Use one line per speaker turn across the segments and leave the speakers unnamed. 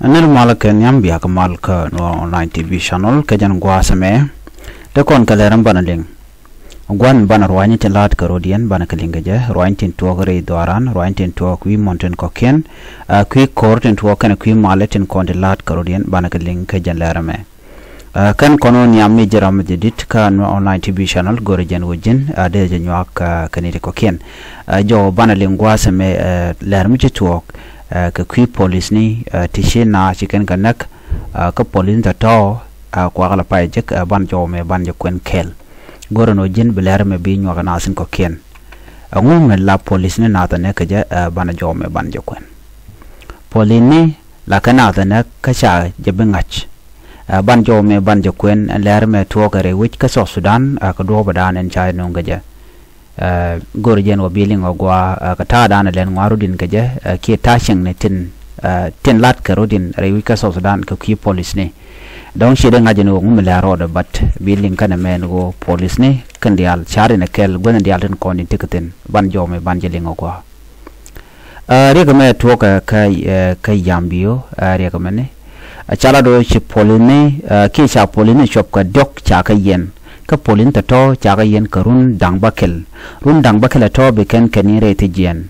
Anil malakan yang biak malka no online TV channel kajan gua same dekon kaleram banaling gwan banar wani telat karodian banakaling gaja roin tin to gare doaran roin tin to kui mountain koken kui court tin to kan kui malet tin kon telat karodian banakaling kajan larame kan kono nyammi jaram jedit ka no online TV channel gorejan wujin ade janyak kanite koken jo banaling gwa same larme to ka kui police ni tishe na chicken kanak ka police ta to kwa kala pai jek ban jo me ban je kwen kel goro no jin belar me bi nyo kana sin ko ken ngum me la police ni na ta ne ka je ban jo me ban je kwen police ni la kana ta ne ka sha je bengach ban jo me ban je kwen ler me to kare wich ka so Sudan ka do badan en chai no ga je gorjen wa biling ogwa ka ta dana len warudin gaje ki tashing ne tin lat karodin rewika so Sudan ka ki police ne don shi den ajin ngum la roda bat biling kana men go police ne kan dial chari ne kel gwen dial tin kon tikatin ban jome ban jeling ogwa re ka me to ka yambio re ka me ne chala do shi police ne ki cha police ne shop ka dok cha ka yen ka polin ta to chaga yen karun dang bakel run dang bakel to be ken kenire te jian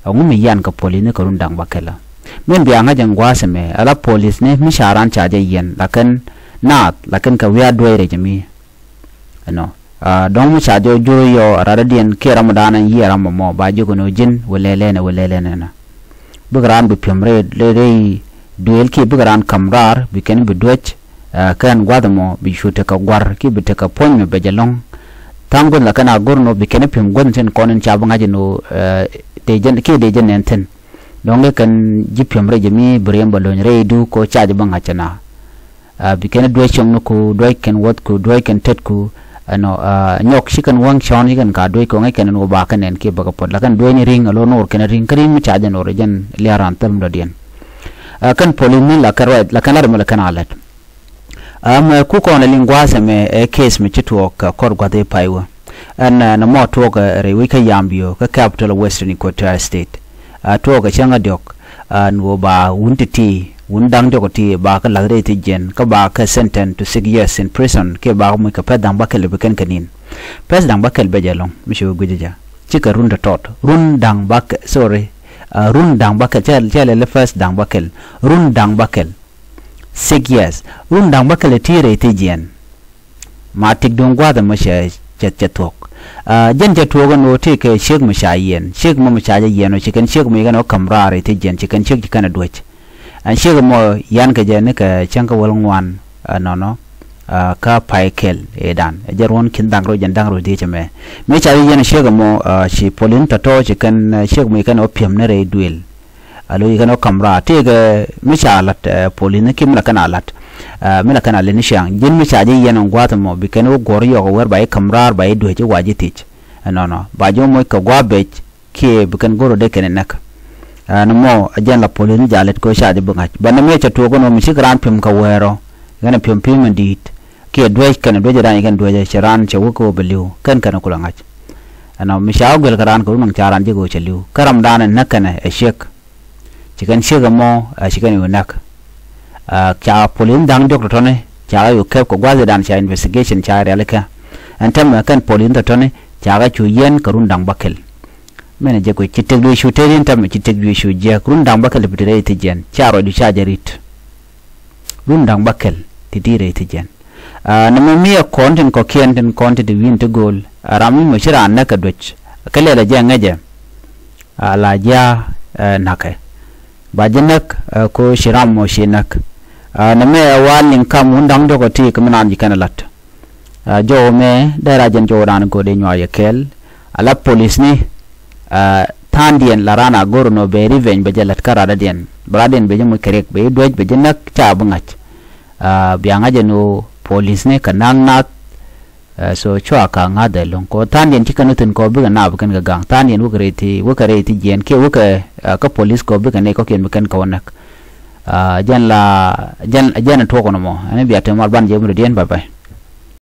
ngumi yan ka polin karun dang bakela men biya nga jang waseme ala police ne mi sharan chaje yen lakan nat lakan ka wiya doire jami no don mu chajo joyo radadien ke ramadana yi ramamo ba jogo no jin welele na bugran bu pemre le duel ki bugran kamrar bi ken bu doch kan gwadamo bi shute ka gwar ki bi te ka pon me bejalong tangon la kana gorno bi kene pim gon ten konen chabanga jino de jen ki de jen enten donge kan jipim re jemi brem balon re du ko chaje banga chana bi kene do chong ko do ken wot ko do ken tet ko ano nyok shikan wang chon yikan ka do ko ngai ken no ba kan en ki baga pod la kan do ni ring alo nor ken ring krim chaje no re jen liaran tam do dien kan polin la karwa la kana la kana alat ku ko na lingwa same case me chito ka korgwa de paiwa an na mo to ka rewi ka yambio ka capital western equatorial state to ka changa dok an wo ba wuntiti wundang dok ti ba ka lagre ti jen ka ba ka sentence to 6 years in prison ke ba mu ka pedang bakel be ken kanin pedang bakel be jalong misho gujija chika runda tot rundang bak sorry rundang bakel chale le first dang bakel rundang bakel 6 years rundang bakale tire tijian matik don gwada masha chatok jen chatok no te ke shek masha yen shek mo masha yen no chicken shek mo gano kamrare tijian chicken shek kana duch an shek mo yan ka jen ka chanka walngwan no ka paikel edan jarwon kindang ro jandang ro de chame me cha yen shek mo shi polin tato chicken shek mo kana opium ne re duel alo yigano kamra tege michalat polina kimla kanalat mila kanale ni shang jin michaje yenon gwata mo bikeno goryo wer bay kamrar bay doje wajitich no ba jo moy ka gwabech ke bikan goro de kenenak no mo ajan la polina jalet ko shaje bangach banna me cha to gono misigran pim ka wero gana pim ndit ke doje kana doje ran igen doje sharan che wuko beliu kan kana kulangach no mishaw gel karan ko nang charan je go cheliu karam danan nakana e shek chicken sugar mo chicken unak cha polin dang dok tone cha yu kep ko gwaze dan cha investigation cha realika antam kan polin to tone cha ga chu yen karun dang bakel mena je ko chitek du shu terin tam chitek du shu je karun dang bakel bitire tijen cha ro du cha jarit run dang bakel tidire tijen na me mi content ko kien den content win to goal rami mo shira naka doch kale da je ngaje la ja nakai bajenak ko shiram mo shinak na me walin kam undang dogo ti kamanan jikanalat jo me darajan joran go de nyoya kel ala police ni tandien larana gorno be revenge be jalat karada den braden be jemu kerek be doj be jenak cha bangach bianga jeno police ne kanang nat so chwa ka ngade long ko tandien tikanutun ko bi na bukan gagang tandien wukareti jen ke wuka ka police ko bi kan ko ken bukan ka wonak jan to ko no mo ani biate mal ban je mu den bye bye